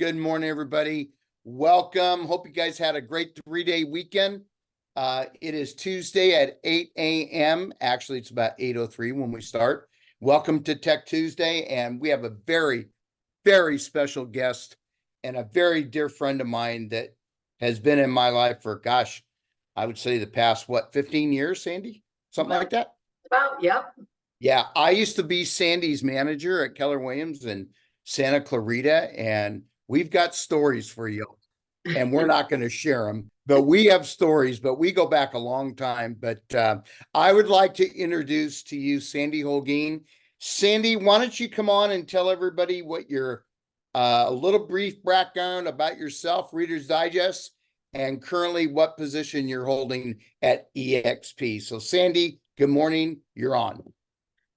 Good morning, everybody. Welcome. Hope you guys had a great 3-day weekend. It is Tuesday at 8 a.m. Actually, it's about 8:03 when we start. Welcome to Tech Tuesday, and we have a very, very special guest and a very dear friend of mine that has been in my life for, gosh, I would say the past, 15 years, Sandy? Something like that? About, yep. Yeah, I used to be Sandy's manager at Keller Williams in Santa Clarita, and we've got stories for you, and we're not going to share them, but we have stories, but we go back a long time. But I would like to introduce to you Sandy Holguin. Sandy, why don't you come on and tell everybody what your a little brief background about yourself, Reader's Digest, and currently what position you're holding at eXp. So Sandy, good morning. You're on.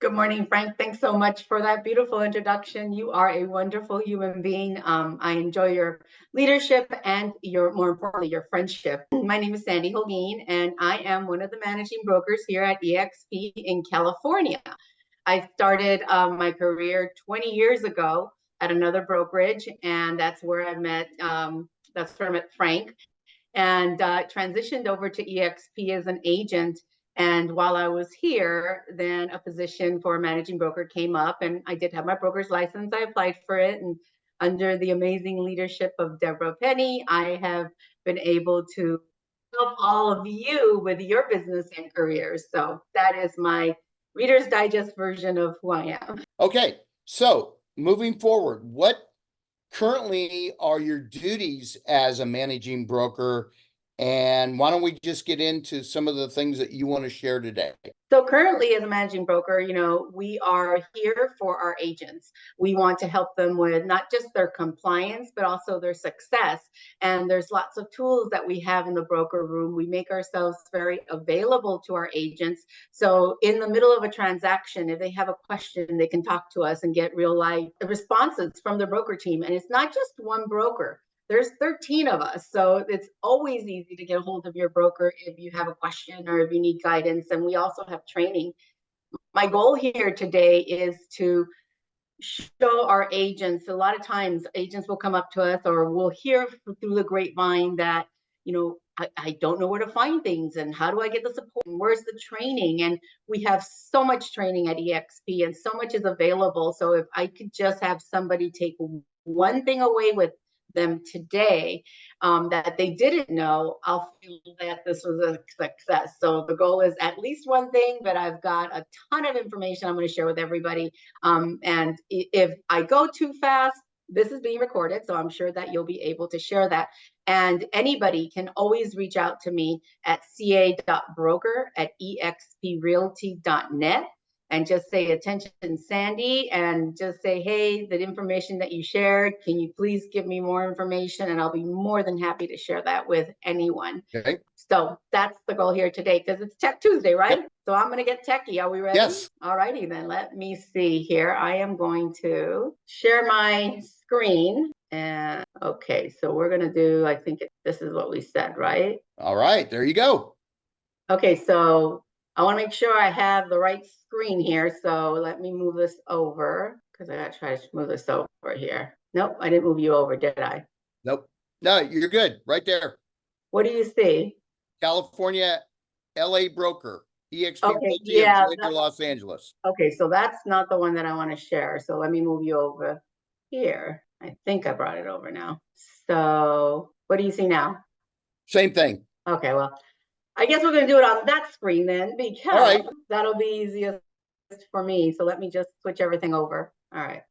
Good morning, Frank. Thanks so much for that beautiful introduction. You are a wonderful human being. I enjoy your leadership and more importantly, your friendship. My name is Sandy Holguin, and I am one of the managing brokers here at eXp in California. I started my career 20 years ago at another brokerage, and that's where I met Frank, and transitioned over to eXp as an agent. And while I was here, then a position for a managing broker came up, and I did have my broker's license. I applied for it, and under the amazing leadership of Deborah Penny, I have been able to help all of you with your business and careers. So that is my Reader's Digest version of who I am. Okay, so moving forward, what currently are your duties as a managing broker? And why don't we just get into some of the things that you want to share today? So currently as a managing broker, we are here for our agents. We want to help them with not just their compliance, but also their success. And there's lots of tools that we have in the broker room. We make ourselves very available to our agents. So in the middle of a transaction, if they have a question, they can talk to us and get real life responses from the broker team. And it's not just one broker. There's 13 of us, so it's always easy to get a hold of your broker if you have a question or if you need guidance. And we also have training. My goal here today is to show our agents. A lot of times agents will come up to us, or we'll hear through the grapevine that, I don't know where to find things, and how do I get the support, and where's the training? And we have so much training at eXp, and so much is available. So if I could just have somebody take one thing away with them today that they didn't know, I'll feel that this was a success. So the goal is at least one thing, but I've got a ton of information I'm going to share with everybody. And if I go too fast, this is being recorded, so I'm sure that you'll be able to share that. And anybody can always reach out to me at ca.broker@exprealty.net. and just say, attention Sandy, and just say, hey, the information that you shared, can you please give me more information? And I'll be more than happy to share that with anyone. Okay. So that's the goal here today, because it's Tech Tuesday, right? Yep. So I'm going to get techie. Are we ready? Yes. All righty then. Let me see here. I am going to share my screen. And okay, so we're going to do, I think this is what we said, right? All right, there you go. Okay, so I want to make sure I have the right screen here. So let me move this over, because I got to try to move this over here. Nope, I didn't move you over, did I? Nope. No, you're good. Right there. What do you see? California, LA broker, eXp Okay, Realty of Los Angeles. Okay, so that's not the one that I want to share. So let me move you over here. I think I brought it over now. So what do you see now? Same thing. Okay, well, I guess we're going to do it on that screen then, because that'll be easiest for me. So let me just switch everything over. All right.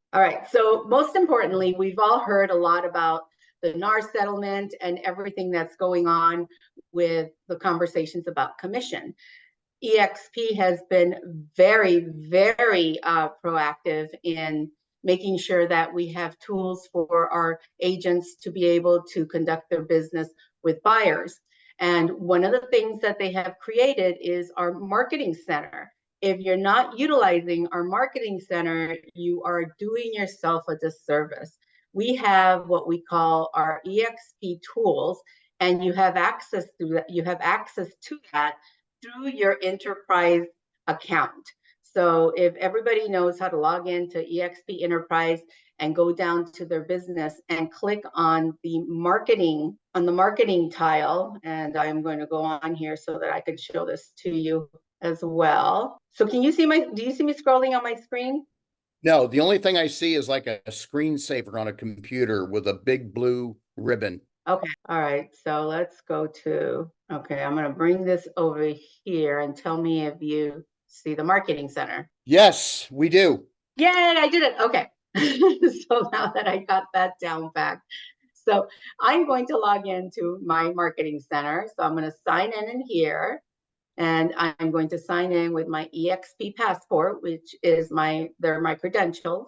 So most importantly, we've all heard a lot about the NAR settlement and everything that's going on with the conversations about commission. eXp has been very, very proactive in making sure that we have tools for our agents to be able to conduct their business with buyers. And one of the things that they have created is our marketing center. If you're not utilizing our marketing center, you are doing yourself a disservice. We have what we call our eXp tools, and you have access to that. You have access to that through your enterprise account. So if everybody knows how to log into eXp Enterprise, and go down to their business and click on the marketing tile. And I'm going to go on here so that I can show this to you as well. So can you see do you see me scrolling on my screen? No, the only thing I see is like a screensaver on a computer with a big blue ribbon. Okay, all right, so let's go to, okay, I'm gonna bring this over here and tell me if you see the marketing center. Yes, we do. Yay, I did it, okay. So now that I got that down back. So I'm going to log into my marketing center. So I'm gonna sign in here, and I'm going to sign in with my eXp passport, which is they're my credentials.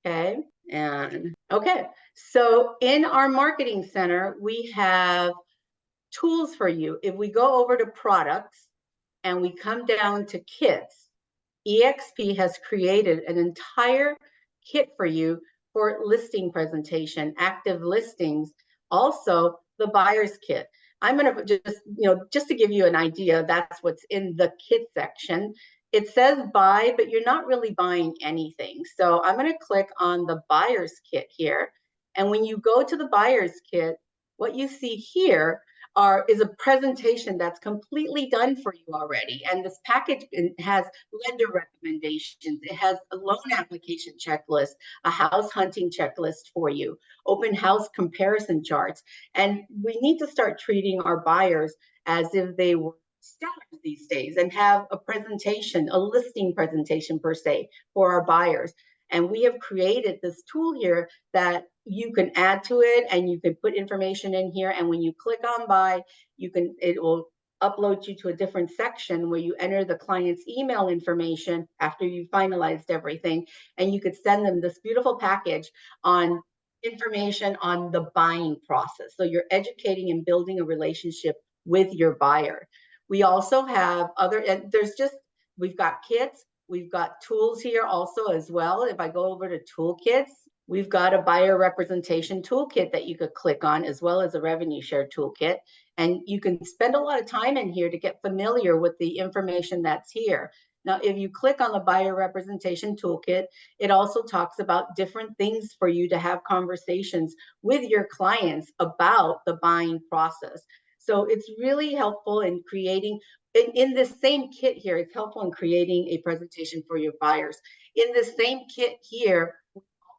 Okay, and okay. So in our marketing center, we have tools for you. If we go over to products and we come down to kits, eXp has created an entire kit for you for listing presentation, active listings, also the buyer's kit. I'm going to just to give you an idea, that's what's in the kit section. It says buy, but you're not really buying anything. So I'm going to click on the buyer's kit here. And when you go to the buyer's kit, what you see here is a presentation that's completely done for you already. And this package has lender recommendations. It has a loan application checklist, a house hunting checklist for you, open house comparison charts. And we need to start treating our buyers as if they were sellers these days and have a presentation, a listing presentation per se, for our buyers. And we have created this tool here that you can add to it, and you can put information in here. And when you click on buy, it will upload you to a different section where you enter the client's email information after you've finalized everything. And you could send them this beautiful package on information on the buying process. So you're educating and building a relationship with your buyer. We also have and we've got kits, we've got tools here also as well. If I go over to toolkits, we've got a buyer representation toolkit that you could click on, as well as a revenue share toolkit. And you can spend a lot of time in here to get familiar with the information that's here. Now, if you click on the buyer representation toolkit, it also talks about different things for you to have conversations with your clients about the buying process. So it's really helpful in creating, in this same kit here, it's helpful in creating a presentation for your buyers. In the same kit here,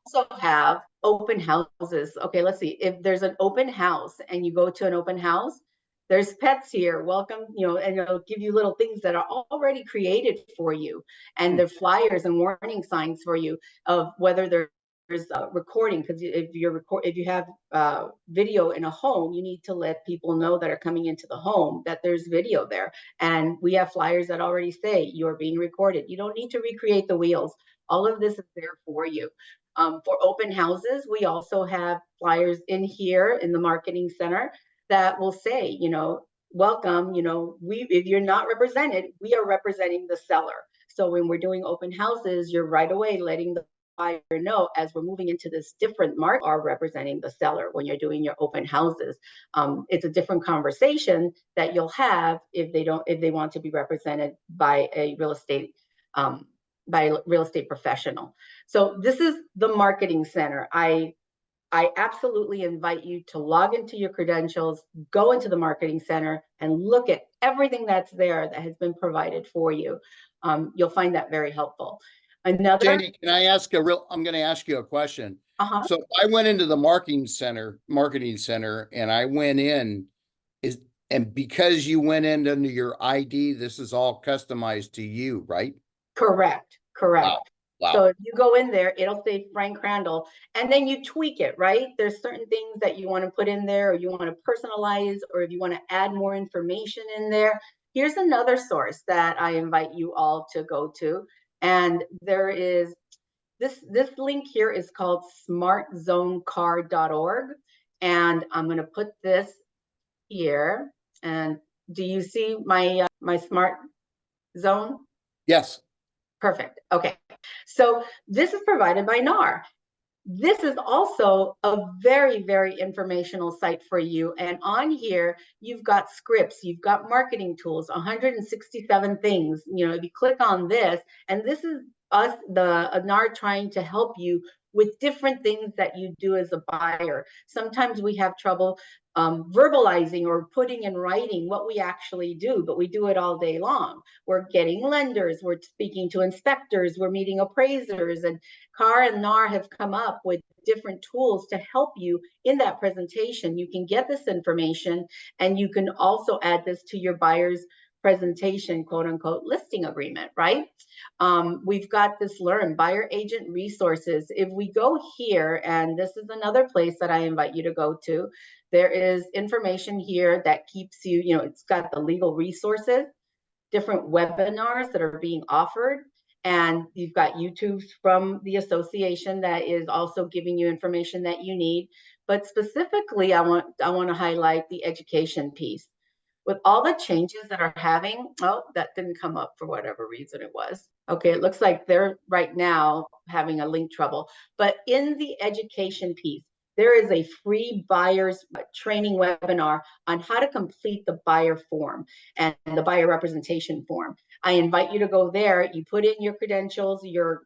also have open houses. Okay, let's see. If there's an open house and you go to an open house, there's pets here. Welcome, and it'll give you little things that are already created for you. And they're flyers and warning signs for you of whether there's recording, because if you have video in a home, you need to let people know that are coming into the home that there's video there. And we have flyers that already say you're being recorded. You don't need to recreate the wheels. All of this is there for you. For open houses, we also have flyers in here in the marketing center that will say, welcome, if you're not represented, we are representing the seller. So when we're doing open houses, you're right away letting the buyer know, as we're moving into this different market, are representing the seller when you're doing your open houses. It's a different conversation that you'll have if they want to be represented by a real estate professional. So this is the marketing center. I absolutely invite you to log into your credentials, go into the marketing center, and look at everything that's there that has been provided for you. You'll find that very helpful. Sandy, I'm going to ask you a question. So if I went into the marketing center, and I went in, and because you went in under your ID, this is all customized to you, right? Correct. Wow. So if you go in there, it'll say Frank Crandall, and then you tweak it, right? There's certain things that you want to put in there, or you want to personalize, or if you want to add more information in there. Here's another source that I invite you all to go to. And there is this link here is called smartzonecard.org. And I'm going to put this here. And do you see my smart zone? Yes. Perfect. Okay. So this is provided by NAR. This is also a very, very informational site for you. And on here, you've got scripts, you've got marketing tools, 167 things. If you click on this, and this is us, the NAR, trying to help you with different things that you do as a buyer. Sometimes we have trouble verbalizing or putting in writing what we actually do, but we do it all day long. We're getting lenders, we're speaking to inspectors, we're meeting appraisers, and CAR and NAR have come up with different tools to help you in that presentation. You can get this information and you can also add this to your buyer's presentation, quote unquote, listing agreement, right? We've got this Learn Buyer Agent Resources. If we go here, and this is another place that I invite you to go to, there is information here that keeps you, it's got the legal resources, different webinars that are being offered, and you've got YouTubes from the association that is also giving you information that you need. But specifically, I want to highlight the education piece. With all the changes that are having, oh, that didn't come up for whatever reason it was. Okay, it looks like they're right now having a link trouble. But in the education piece, there is a free buyer's training webinar on how to complete the buyer form and the buyer representation form. I invite you to go there. You put in your credentials, your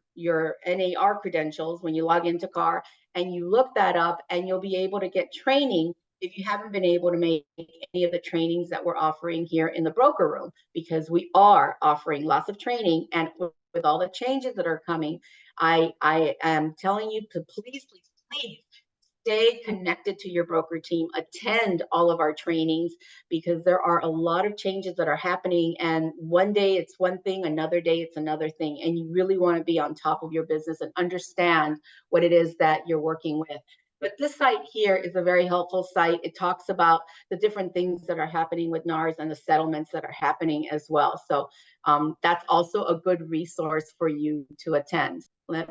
NAR credentials when you log into CAR, and you look that up, and you'll be able to get training if you haven't been able to make any of the trainings that we're offering here in the broker room, because we are offering lots of training. And with all the changes that are coming, I am telling you to please stay connected to your broker team, attend all of our trainings, because there are a lot of changes that are happening. And one day it's one thing, another day it's another thing. And you really want to be on top of your business and understand what it is that you're working with. But this site here is a very helpful site. It talks about the different things that are happening with NARS and the settlements that are happening as well. So that's also a good resource for you to attend. I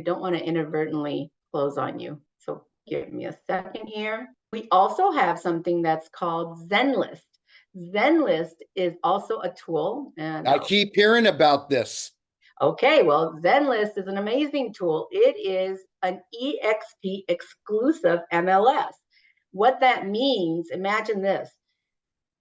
don't want to inadvertently close on you. So give me a second here. We also have something that's called ZenList. ZenList is also a tool. And I keep hearing about this. Okay, well, ZenList is an amazing tool. It is an eXp exclusive MLS. What that means, imagine this.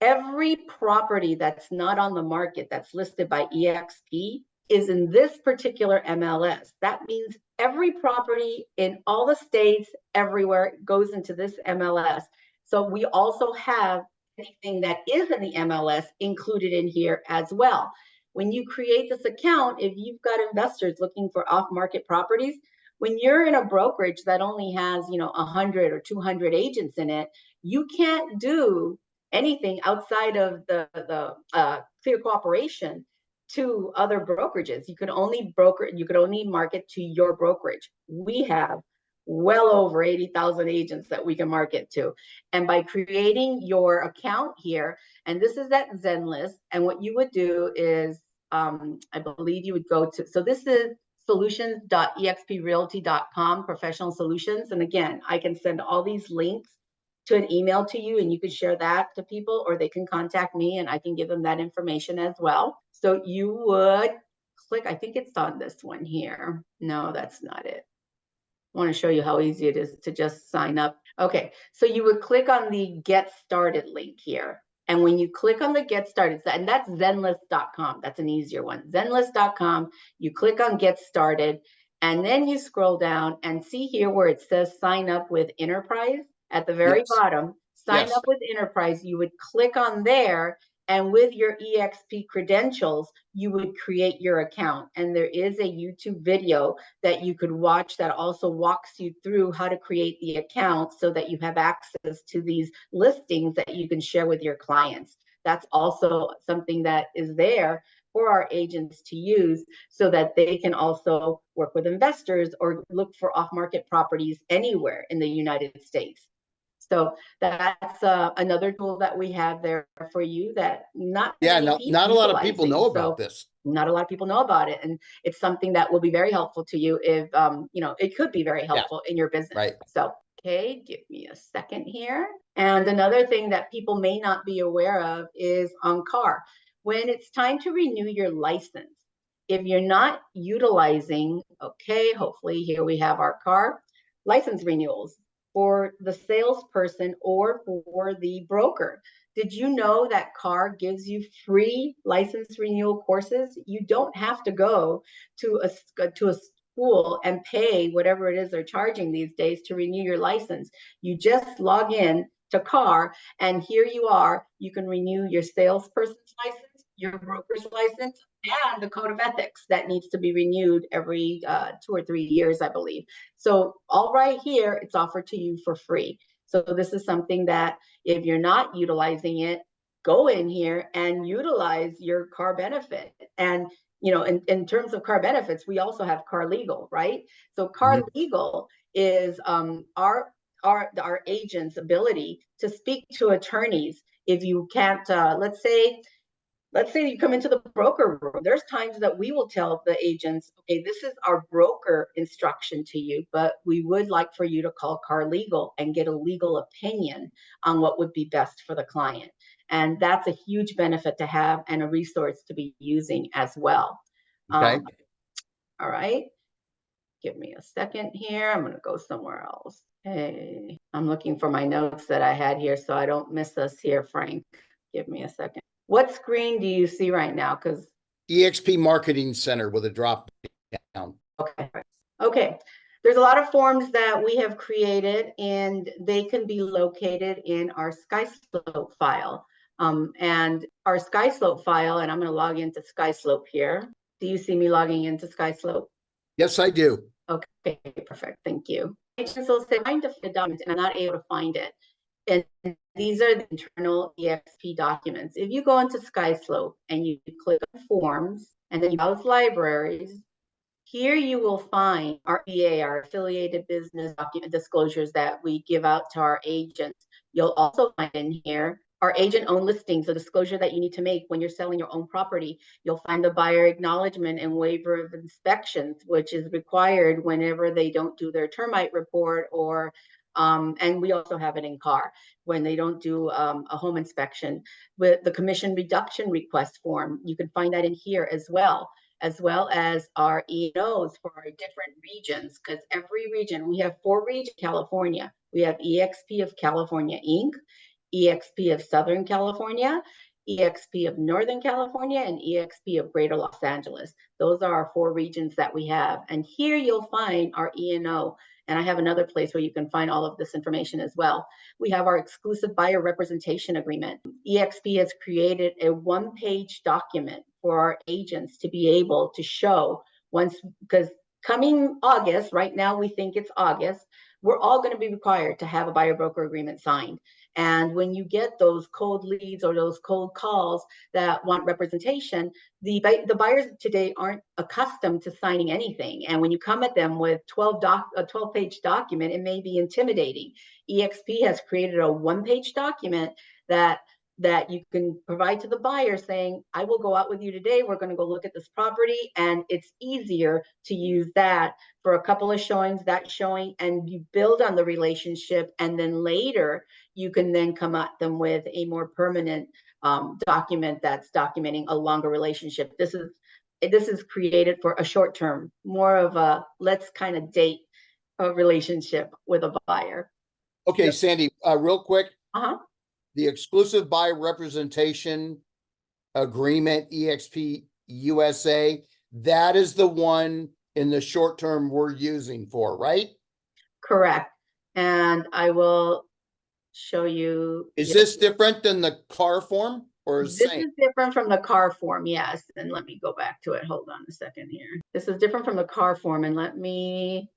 Every property that's not on the market that's listed by eXp is in this particular MLS. That means every property in all the states, everywhere, goes into this MLS. So we also have anything that is in the MLS included in here as well. When you create this account, if you've got investors looking for off-market properties, when you're in a brokerage that only has, 100 or 200 agents in it, you can't do anything outside of the clear cooperation to other brokerages. You could only market to your brokerage. We have well over 80,000 agents that we can market to. And by creating your account here, and this is that ZenList, and what you would do is, I believe you would go to, so this is solutions.exprealty.com, professional solutions. And again, I can send all these links to an email to you, and you can share that to people, or they can contact me and I can give them that information as well. So you would click, I think it's on this one here. No, that's not it. I want to show you how easy it is to just sign up. Okay, so you would click on the Get Started link here. And when you click on the Get Started, and that's zenlist.com, that's an easier one. Zenlist.com, you click on Get Started, and then you scroll down and see here where it says sign up with Enterprise at the very bottom. Sign up with Enterprise, you would click on there, and with your eXp credentials, you would create your account. And there is a YouTube video that you could watch that also walks you through how to create the account so that you have access to these listings that you can share with your clients. That's also something that is there for our agents to use so that they can also work with investors or look for off-market properties anywhere in the United States. So that's another tool that we have there for you that not a lot of people know about this. Not a lot of people know about it, and it's something that will be very helpful to you if it could be very helpful in your business. Right. So okay, give me a second here. And another thing that people may not be aware of is on CAR. When it's time to renew your license, if you're not utilizing, okay, hopefully here we have our CAR license renewals for the salesperson or for the broker. Did you know that CAR gives you free license renewal courses? You don't have to go to a school and pay whatever it is they're charging these days to renew your license. You just log in to CAR, and here you are. You can renew your salesperson's license, your broker's license, and the code of ethics that needs to be renewed every 2 or 3 years, I believe. So all right here, it's offered to you for free. So this is something that if you're not utilizing it, go in here and utilize your CAR benefit. And in terms of CAR benefits, we also have CAR legal, right? So CAR legal is our agent's ability to speak to attorneys. If you can't, let's say you come into the broker room, there's times that we will tell the agents, okay, this is our broker instruction to you, but we would like for you to call CAR legal and get a legal opinion on what would be best for the client. And that's a huge benefit to have and a resource to be using as well. Okay. All right. Give me a second here. I'm going to go somewhere else. Hey, I'm looking for my notes that I had here so I don't miss us here, Frank. Give me a second. What screen do you see right now? Because eXp Marketing Center with a drop down. Okay. There's a lot of forms that we have created, and they can be located in our SkySlope file. And our SkySlope file, and I'm going to log into SkySlope here. Do you see me logging into SkySlope? Yes, I do. Okay, perfect. Thank you. Agents will say, find the document, and I'm not able to find it. And these are the internal eXp documents. If you go into SkySlope and you click on forms and then you browse libraries, here you will find our EA, our affiliated business document disclosures that we give out to our agents. You'll also find in here our agent-owned listings, the disclosure that you need to make when you're selling your own property. You'll find the buyer acknowledgement and waiver of inspections, which is required whenever they don't do their termite report, or and we also have it in CAR when they don't do a home inspection. With the commission reduction request form, you can find that in here as well as our E&Os for our different regions, because every region, we have 4 regions in California. We have eXp of California, Inc., eXp of Southern California, eXp of Northern California, and eXp of Greater Los Angeles. Those are our 4 regions that we have. And here you'll find our E&O. And I have another place where you can find all of this information as well. We have our exclusive buyer representation agreement. eXp has created a 1-page document for our agents to be able to show once, because coming August, right now we think it's August, we're all going to be required to have a buyer broker agreement signed. And when you get those cold leads or those cold calls that want representation, the buyers today aren't accustomed to signing anything. And when you come at them with a 12-page document, it may be intimidating. eXp has created a 1-page document that you can provide to the buyer saying, I will go out with you today. We're going to go look at this property. And it's easier to use that for a couple of showings, that showing, and you build on the relationship. And then later you can then come at them with a more permanent document that's documenting a longer relationship. This is created for a short term, more of a let's kind of date a relationship with a buyer. Okay, Sandy, real quick. Uh-huh. The exclusive buyer representation agreement, eXp USA, that is the one in the short term we're using for, right? Correct. And I will show you. Is this different than the CAR form, or is This same? is different from the CAR form, yes. And let me go back to it. Hold on a second here. This is different from the CAR form, and let me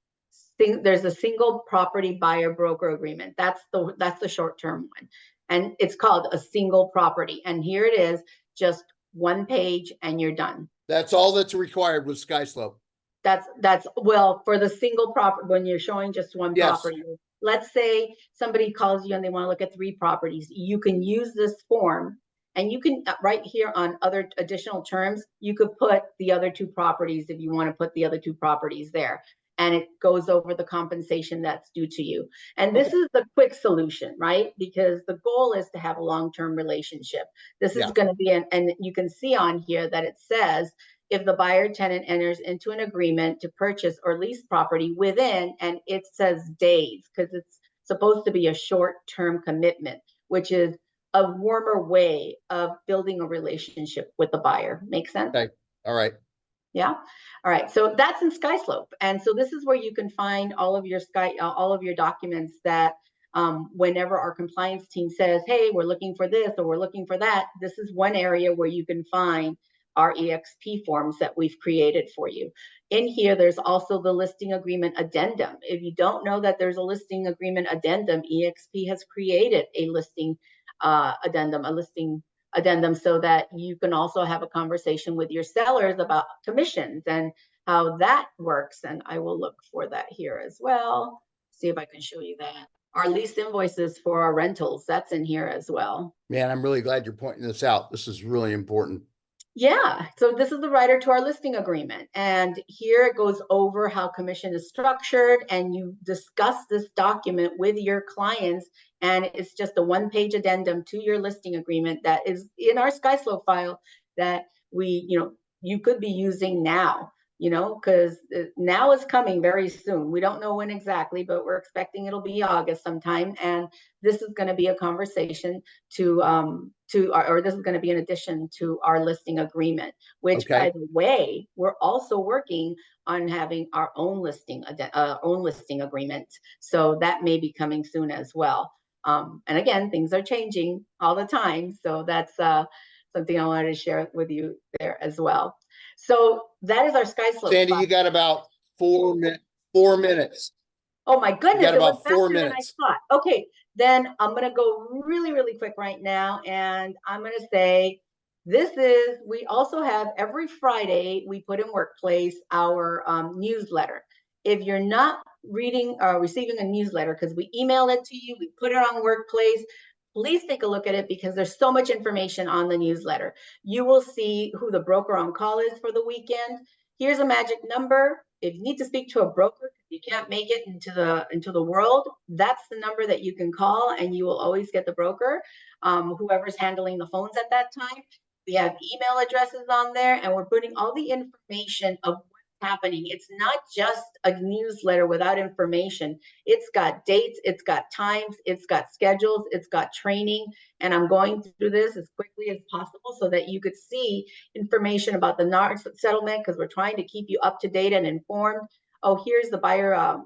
think. There's a single property buyer broker agreement. That's the short-term one. And it's called a single property. And here it is, just 1 page and you're done. That's all that's required with SkySlope. That's well, for the single property, when you're showing just one Yes. property. Let's say somebody calls you and they want to look at 3 properties. You can use this form, and you can right here on other additional terms, you could put the other 2 properties if you want to put the other 2 properties there. And it goes over the compensation that's due to you. And this is the quick solution, right? Because the goal is to have a long-term relationship. This is going to be and you can see on here that it says, if the buyer tenant enters into an agreement to purchase or lease property within, and it says days, because it's supposed to be a short-term commitment, which is a warmer way of building a relationship with the buyer. Make sense? Okay. All right. Yeah. All right. So that's in SkySlope. And so this is where you can find all of your all of your documents that whenever our compliance team says, hey, we're looking for this or we're looking for that, this is one area where you can find our EXP forms that we've created for you. In here, there's also the listing agreement addendum. If you don't know that there's a listing agreement addendum, eXp has created a listing addendum, so that you can also have a conversation with your sellers about commissions and how that works. And I will look for that here as well. See if I can show you that. Our lease invoices for our rentals, that's in here as well. Man, I'm really glad you're pointing this out. This is really important. Yeah, so this is the writer to our listing agreement. And here it goes over how commission is structured, and you discuss this document with your clients. And it's just a one-page addendum to your listing agreement that is in our SkySlope file that you could be using now, because now is coming very soon. We don't know when exactly, but we're expecting it'll be August sometime. And this is going to be a conversation or this is going to be in addition to our listing agreement, which by the way, we're also working on having our own listing agreement. So that may be coming soon as well. And again, things are changing all the time. So that's something I wanted to share with you there as well. So that is our SkySlope. Sandy, you got about 4 minutes. Oh my goodness, it was 4 minutes. Than I thought. Okay, then I'm gonna go really, really quick right now, and I'm gonna say we also have every Friday we put in Workplace our newsletter. If you're not receiving a newsletter, because we email it to you, we put it on Workplace, please take a look at it because there's so much information on the newsletter. You will see who the broker on call is for the weekend. Here's a magic number. If you need to speak to a broker, you can't make it into the world, that's the number that you can call, and you will always get the broker, whoever's handling the phones at that time. We have email addresses on there, and we're putting all the information of what's happening. It's not just a newsletter without information. It's got dates, it's got times, it's got schedules, it's got training, and I'm going through this as quickly as possible so that you could see information about the NAR settlement, because we're trying to keep you up to date and informed. Oh, here's the buyer,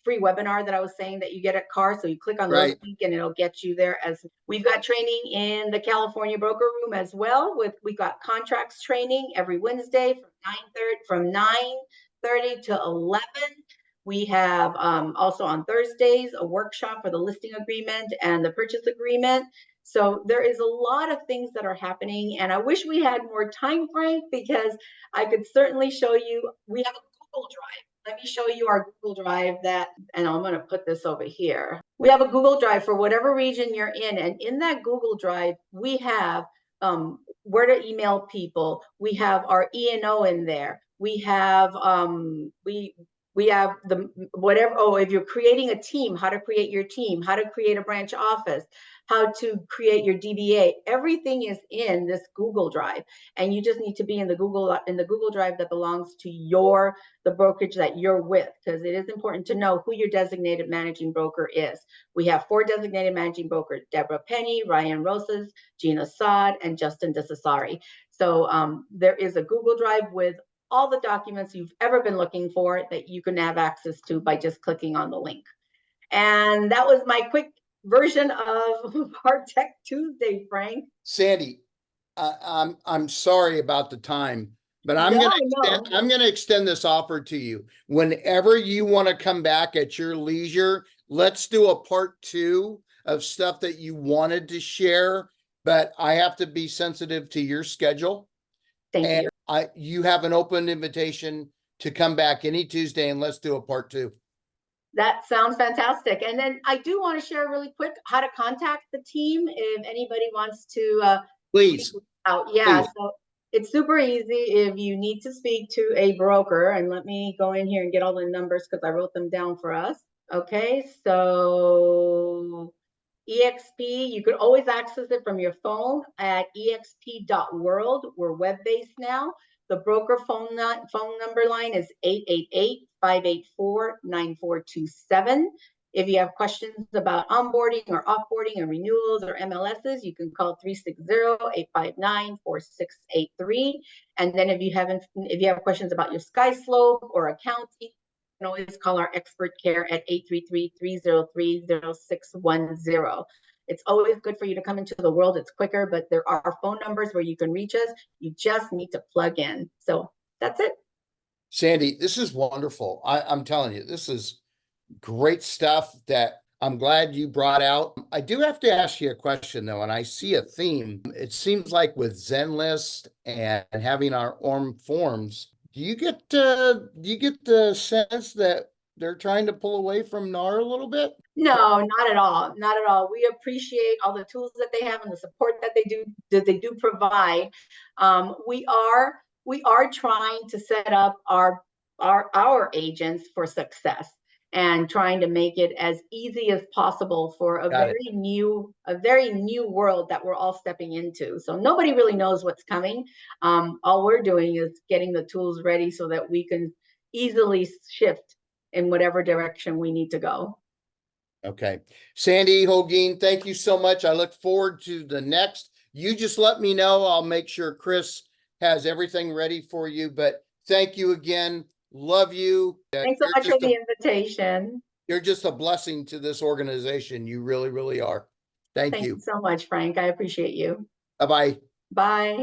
free webinar that I was saying that you get at CAR. So you click on those link and it'll get you there. As we've got training in the California broker room as well. We got contracts training every Wednesday from 9:30 to 11. We have also on Thursdays a workshop for the listing agreement and the purchase agreement. So there is a lot of things that are happening, and I wish we had more time, Frank, because I could certainly show you. We have a Google Drive. Let me show you our Google Drive and I'm going to put this over here. We have a Google Drive for whatever region you're in, and in that Google Drive, we have where to email people. We have our E&O in there. We have we have the whatever. Oh, if you're creating a team, how to create your team, how to create a branch office, how to create your DBA. Everything is in this Google Drive, and you just need to be in the Google Drive that belongs to the brokerage that you're with, because it is important to know who your designated managing broker is. We have 4 designated managing brokers: Deborah Penny, Ryan Rosas, Gina Saad, and Justin DeCesari. So there is a Google Drive with all the documents you've ever been looking for that you can have access to by just clicking on the link. And that was my quick version of our Tech Tuesday, Frank. Sandy, I'm sorry about the time, but I'm gonna extend this offer to you. Whenever you want to come back at your leisure, let's do a part 2 of stuff that you wanted to share, but I have to be sensitive to your schedule. Thank you. You have an open invitation to come back any Tuesday, and let's do a part 2. That sounds fantastic. And then I do want to share really quick how to contact the team if anybody wants to please out. Yeah, please. So it's super easy if you need to speak to a broker. And let me go in here and get all the numbers because I wrote them down for us. Okay, so eXp, you could always access it from your phone at exp.world. We're web-based now. The broker phone number line is 888-584-9427. If you have questions about onboarding or offboarding and renewals or MLSs, you can call 360-859-4683. And then if you have questions about your sky slope or accounting, you can always call our expert care at 833-303-0610. It's always good for you to come into the world. It's quicker, but there are phone numbers where you can reach us. You just need to plug in. So that's it. Sandy, this is wonderful. I'm telling you, this is great stuff that I'm glad you brought out. I do have to ask you a question though, and I see a theme. It seems like with ZenList and having our ORM forms, do you get the sense that they're trying to pull away from NAR a little bit? No, not at all. Not at all. We appreciate all the tools that they have and the support that they do provide. We are trying to set up our agents for success and trying to make it as easy as possible for a Got it. very new world that we're all stepping into. So nobody really knows what's coming. All we're doing is getting the tools ready so that we can easily shift in whatever direction we need to go. Okay. Sandy, Holguin, thank you so much. I look forward to the next. You just let me know. I'll make sure Chris has everything ready for you. But thank you again. Love you. Thanks so much for the invitation. You're just a blessing to this organization. You really, really are. Thank Thank you. you so much, Frank. I appreciate you. Bye-bye. Bye.